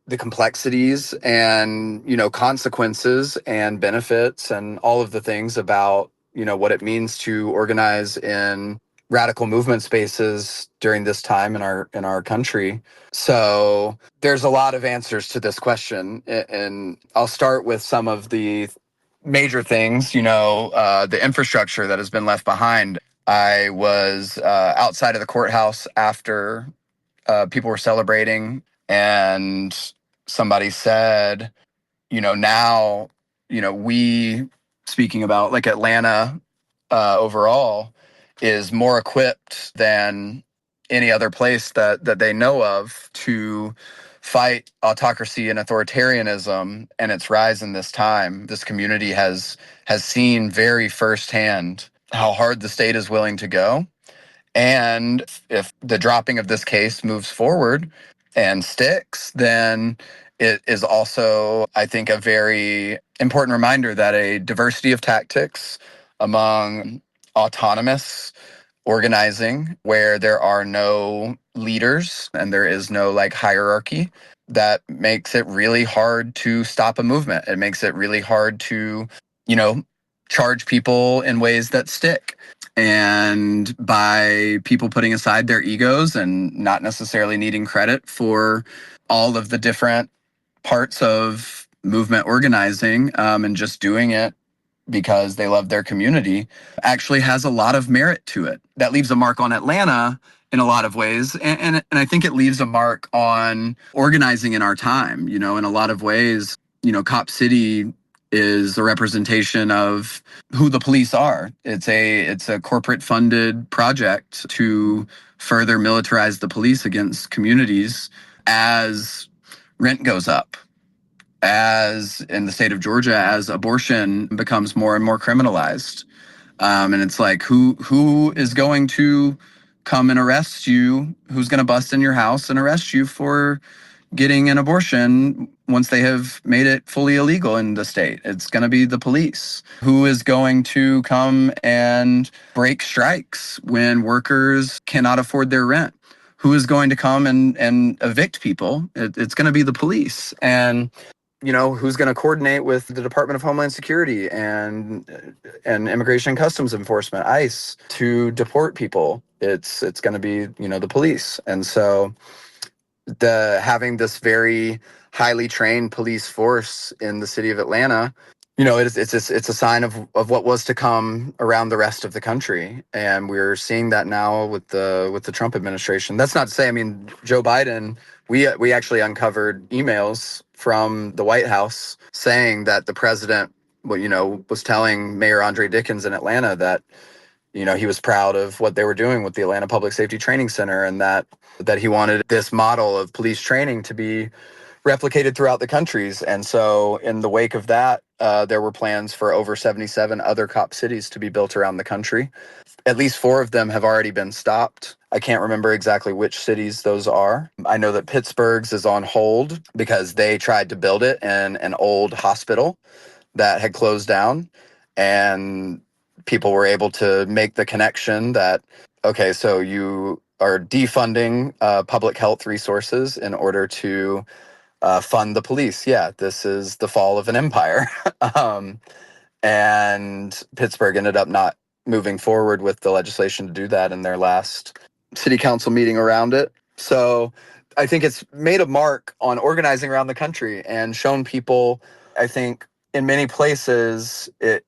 S2: the complexities and consequences and benefits and all of the things about what it means to organize in radical movement spaces during this time in our country. So there's a lot of answers to this question, and I'll start with some of the major things. The infrastructure that has been left behind. I was outside of the courthouse after people were celebrating, and somebody said, now, we, speaking about like Atlanta overall, is more equipped than any other place that they know of to fight autocracy and authoritarianism and its rise in this time. This community has seen very firsthand how hard the state is willing to go. And if the dropping of this case moves forward and sticks, then it is also, I think, a very important reminder that a diversity of tactics among autonomous organizing, where there are no leaders and there is no like hierarchy, that makes it really hard to stop a movement. It makes it really hard to, charge people in ways that stick. And by people putting aside their egos and not necessarily needing credit for all of the different parts of movement organizing, and just doing it because they love their community, actually has a lot of merit to it. That leaves a mark on Atlanta in a lot of ways. And I think it leaves a mark on organizing in our time. In a lot of ways, Cop City is a representation of who the police are. It's a corporate funded project to further militarize the police against communities as rent goes up, as in the state of Georgia, as abortion becomes more and more criminalized. And it's like, who is going to come and arrest you? Who's going to bust in your house and arrest you for getting an abortion once they have made it fully illegal in the state? It's going to be the police. Who is going to come and break strikes when workers cannot afford their rent? Who is going to come and evict people? It's going to be the police. And who's going to coordinate with the Department of Homeland Security and Immigration and Customs Enforcement, ICE, to deport people? It's going to be, the police. And so having this very highly trained police force in the city of Atlanta, it's a sign of what was to come around the rest of the country. And we're seeing that now with the Trump administration. That's not to say, Joe Biden, we actually uncovered emails from the White House saying that the president, was telling Mayor Andre Dickens in Atlanta that, he was proud of what they were doing with the Atlanta Public Safety Training Center, and that he wanted this model of police training to be replicated throughout the countries. And so in the wake of that, there were plans for over 77 other cop cities to be built around the country. At least 4 of them have already been stopped. I can't remember exactly which cities those are. I know that Pittsburgh's is on hold because they tried to build it in an old hospital that had closed down, and people were able to make the connection that, okay, so you are defunding public health resources in order to fund the police. Yeah, this is the fall of an empire. And Pittsburgh ended up not moving forward with the legislation to do that in their last city council meeting around it. So I think it's made a mark on organizing around the country and shown people, I think, in many places, it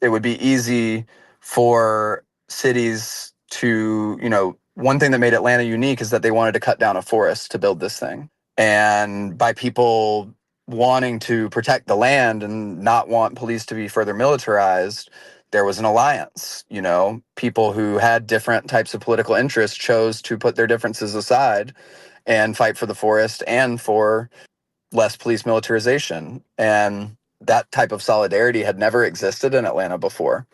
S2: would be easy for cities to, one thing that made Atlanta unique is that they wanted to cut down a forest to build this thing. And by people wanting to protect the land and not want police to be further militarized, there was an alliance. People who had different types of political interests chose to put their differences aside and fight for the forest and for less police militarization. And that type of solidarity had never existed in Atlanta before,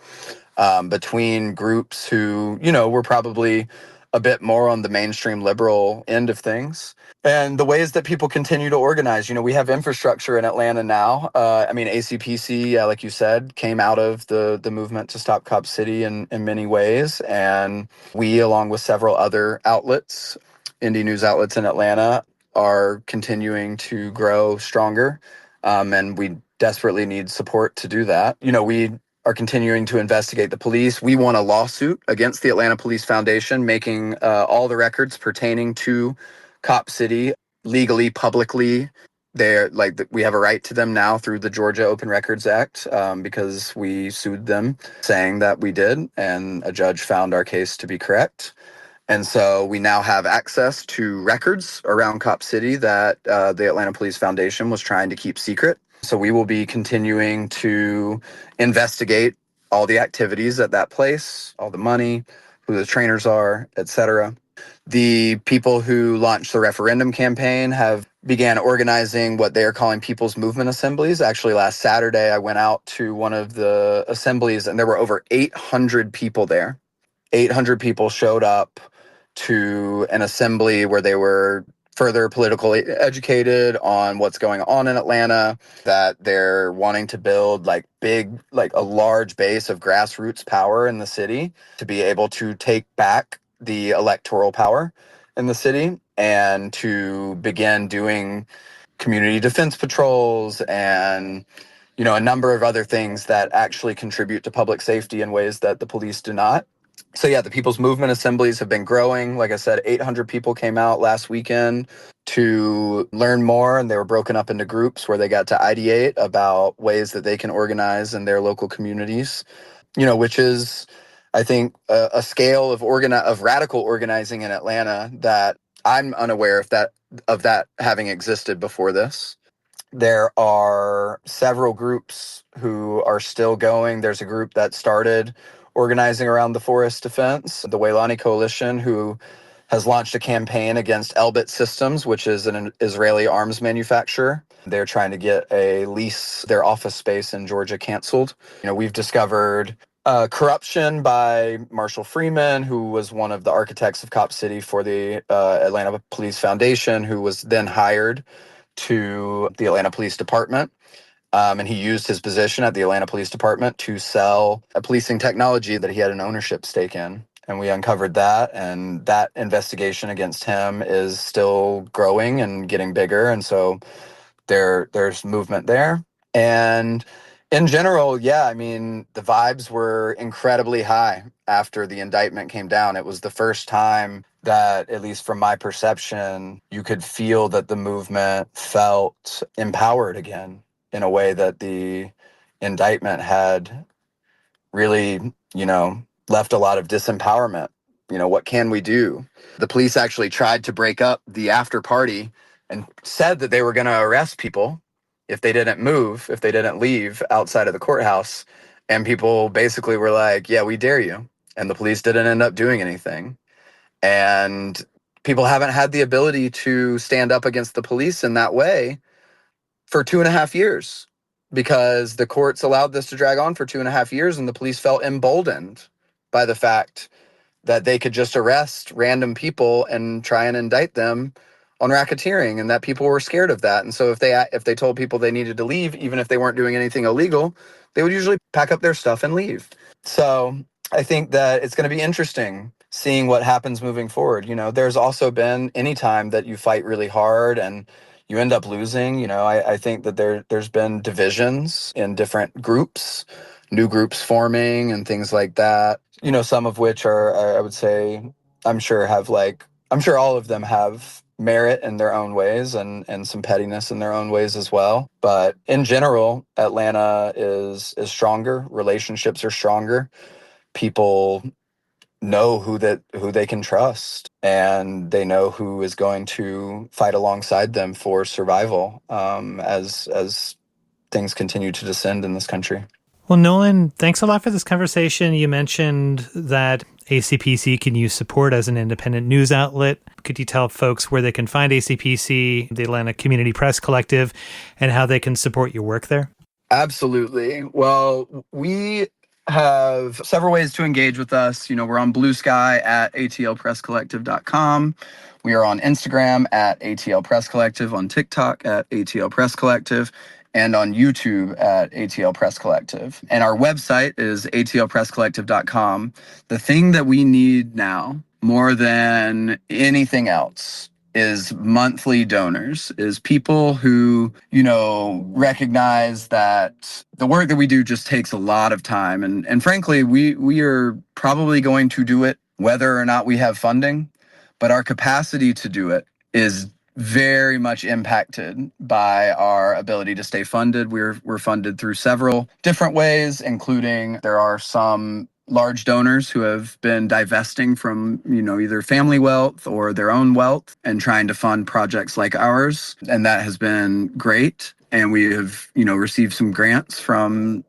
S2: between groups who, were probably a bit more on the mainstream liberal end of things. And the ways that people continue to organize, we have infrastructure in Atlanta now. ACPC, like you said, came out of the movement to Stop Cop City in many ways. And we, along with several other outlets, indie news outlets in Atlanta, are continuing to grow stronger. And we desperately need support to do that. We are continuing to investigate the police. We won a lawsuit against the Atlanta Police Foundation, making all the records pertaining to Cop City legally, publicly. We have a right to them now through the Georgia Open Records Act, because we sued them saying that we did, and a judge found our case to be correct. And so we now have access to records around Cop City that the Atlanta Police Foundation was trying to keep secret. So we will be continuing to investigate all the activities at that place, all the money, who the trainers are, etc. The people who launched the referendum campaign have began organizing what they are calling people's movement assemblies. Actually, last Saturday, I went out to one of the assemblies and there were over 800 people there. 800 people showed up to an assembly where they were further politically educated on what's going on in Atlanta, that they're wanting to build a large base of grassroots power in the city to be able to take back the electoral power in the city and to begin doing community defense patrols and a number of other things that actually contribute to public safety in ways that the police do not. So yeah, the People's Movement assemblies have been growing. Like I said, 800 people came out last weekend to learn more, and they were broken up into groups where they got to ideate about ways that they can organize in their local communities, which is, I think, a scale of radical organizing in Atlanta that I'm unaware of that having existed before this. There are several groups who are still going. There's a group that started organizing around the forest defense, the Waylani Coalition, who has launched a campaign against Elbit Systems, which is an Israeli arms manufacturer. They're trying to get their office space in Georgia canceled. We've discovered corruption by Marshall Freeman, who was one of the architects of Cop City for the Atlanta Police Foundation, who was then hired to the Atlanta Police Department. And he used his position at the Atlanta Police Department to sell a policing technology that he had an ownership stake in. And we uncovered that, and that investigation against him is still growing and getting bigger. And so there's movement there. And in general, yeah, I mean, the vibes were incredibly high after the indictment came down. It was the first time that, at least from my perception, you could feel that the movement felt empowered again in a way that the indictment had really, left a lot of disempowerment. What can we do? The police actually tried to break up the after party and said that they were going to arrest people if they didn't move, if they didn't leave outside of the courthouse. And people basically were like, yeah, we dare you. And the police didn't end up doing anything. And people haven't had the ability to stand up against the police in that way for 2.5 years, because the courts allowed this to drag on for 2.5 years, and the police felt emboldened by the fact that they could just arrest random people and try and indict them on racketeering, and that people were scared of that. And so if they told people they needed to leave, even if they weren't doing anything illegal, they would usually pack up their stuff and leave. So I think that it's going to be interesting seeing what happens moving forward. There's also been any time that you fight really hard and you end up losing. I think that there's been divisions in different groups, new groups forming and things like that. Some of which are, I would say, I'm sure all of them have merit in their own ways and some pettiness in their own ways as well. But in general, Atlanta is stronger. Relationships are stronger. People know who they can trust, and they know who is going to fight alongside them for survival as things continue to descend in this country.
S1: Well, Nolan, thanks a lot for this conversation. You mentioned that ACPC can use support as an independent news outlet. Could you tell folks where they can find ACPC, the Atlanta Community Press Collective, and how they can support your work there?
S2: Absolutely. Well, we have several ways to engage with us. We're on Blue Sky at atlpresscollective.com. We are on Instagram at ATL Press Collective, on TikTok at ATL Press Collective, and on YouTube at ATL Press Collective. And our website is atlpresscollective.com. The thing that we need now, more than anything else, is monthly donors, is people who, recognize that the work that we do just takes a lot of time. And frankly, we are probably going to do it whether or not we have funding, but our capacity to do it is very much impacted by our ability to stay funded. We're funded through several different ways, including there are some large donors who have been divesting from, either family wealth or their own wealth and trying to fund projects like ours. And that has been great. And we have, received some grants from,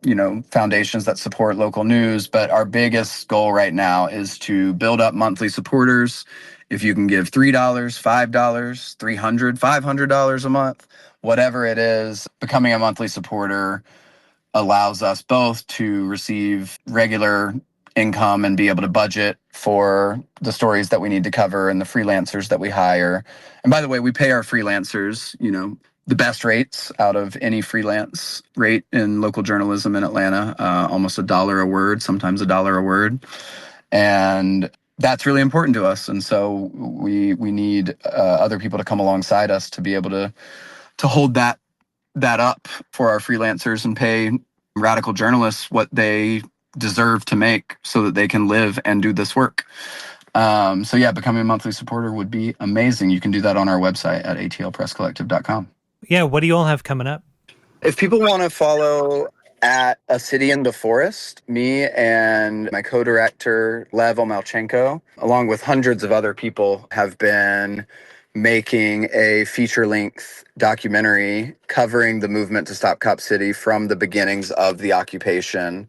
S2: foundations that support local news. But our biggest goal right now is to build up monthly supporters. If you can give $3, $5, $300, $500 a month, whatever it is, becoming a monthly supporter allows us both to receive regular income and be able to budget for the stories that we need to cover and the freelancers that we hire. And by the way, we pay our freelancers, the best rates out of any freelance rate in local journalism in Atlanta, almost $1 a word, sometimes $1 a word. And that's really important to us. And so we need other people to come alongside us to be able to hold that that up for our freelancers and pay radical journalists what they deserve to make so that they can live and do this work. So yeah, becoming a monthly supporter would be amazing. You can do that on our website at atlpresscollective.com.
S1: Yeah, what do you all have coming up?
S2: If people want to follow at A City in the Forest, me and my co-director, Lev Omelchenko, along with hundreds of other people, have been making a feature-length documentary covering the movement to Stop Cop City from the beginnings of the occupation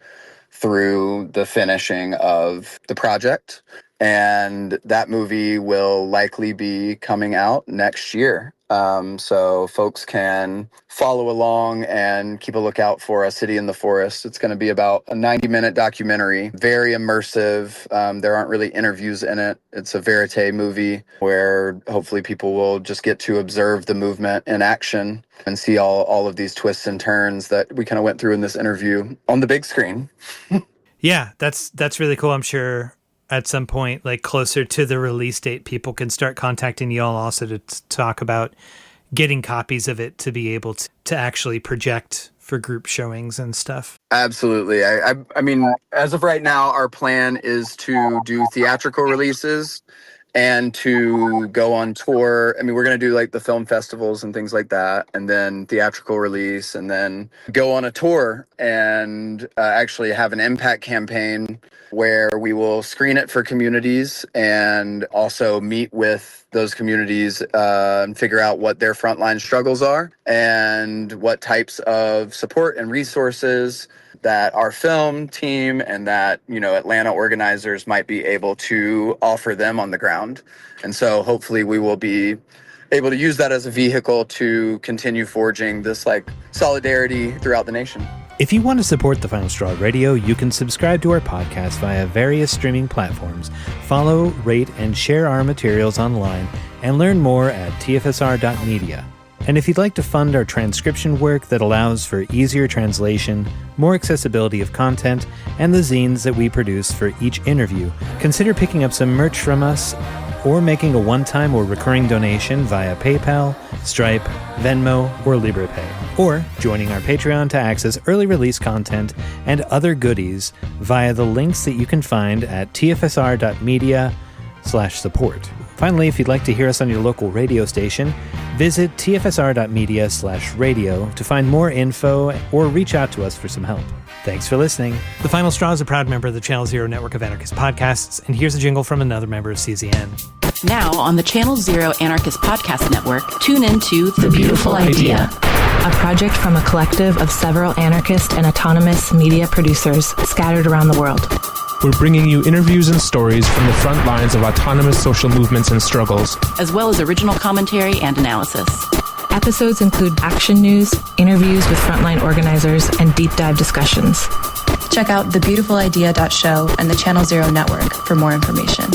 S2: through the finishing of the project. And that movie will likely be coming out next year. So folks can follow along and keep a lookout for A City in the Forest. It's going to be about a 90-minute documentary, very immersive. There aren't really interviews in it. It's a verite movie where hopefully people will just get to observe the movement in action and see all of these twists and turns that we kind of went through in this interview on the big screen.
S1: Yeah, that's really cool. I'm sure at some point, like closer to the release date, people can start contacting y'all also to talk about getting copies of it to be able to actually project for group showings and stuff.
S2: Absolutely. I mean, as of right now, our plan is to do theatrical releases and to go on tour. I mean, we're going to do like the film festivals and things like that, and then theatrical release, and then go on a tour and actually have an impact campaign where we will screen it for communities and also meet with those communities and figure out what their frontline struggles are and what types of support and resources that our film team and that, Atlanta organizers might be able to offer them on the ground. And so hopefully we will be able to use that as a vehicle to continue forging this solidarity throughout the nation.
S1: If you want to support The Final Straw Radio, you can subscribe to our podcast via various streaming platforms, follow, rate, and share our materials online, and learn more at tfsr.media. And if you'd like to fund our transcription work that allows for easier translation, more accessibility of content, and the zines that we produce for each interview, consider picking up some merch from us or making a one-time or recurring donation via PayPal, Stripe, Venmo, or LibrePay, or joining our Patreon to access early release content and other goodies via the links that you can find at tfsr.media/support. Finally, if you'd like to hear us on your local radio station, visit tfsr.media/radio to find more info or reach out to us for some help. Thanks for listening. The Final Straw is a proud member of the Channel Zero network of anarchist podcasts, and here's a jingle from another member of CZN.
S3: Now on the Channel Zero Anarchist Podcast Network, tune into The Beautiful Idea,
S4: a project from a collective of several anarchist and autonomous media producers scattered around the world.
S5: We're bringing you interviews and stories from the front lines of autonomous social movements and struggles,
S3: as well as original commentary and analysis.
S4: Episodes include action news, interviews with frontline organizers, and deep dive discussions.
S6: Check out thebeautifulidea.show and the Channel Zero network for more information.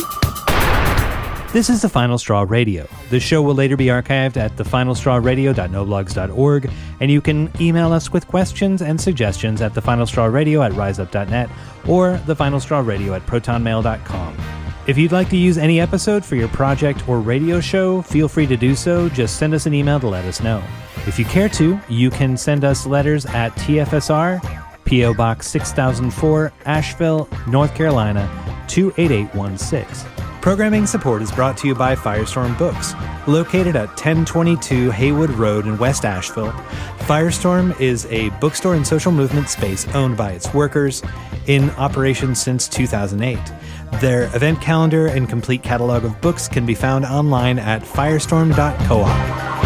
S1: This is The Final Straw Radio. The show will later be archived at thefinalstrawradio.noblogs.org, and you can email us with questions and suggestions at thefinalstrawradio@riseup.net or thefinalstrawradio@protonmail.com. If you'd like to use any episode for your project or radio show, feel free to do so. Just send us an email to let us know. If you care to, you can send us letters at TFSR, P.O. Box 6004, Asheville, North Carolina, 28816. Programming support is brought to you by Firestorm Books, located at 1022 Haywood Road in West Asheville. Firestorm is a bookstore and social movement space owned by its workers, in operation since 2008. Their event calendar and complete catalog of books can be found online at firestorm.coop.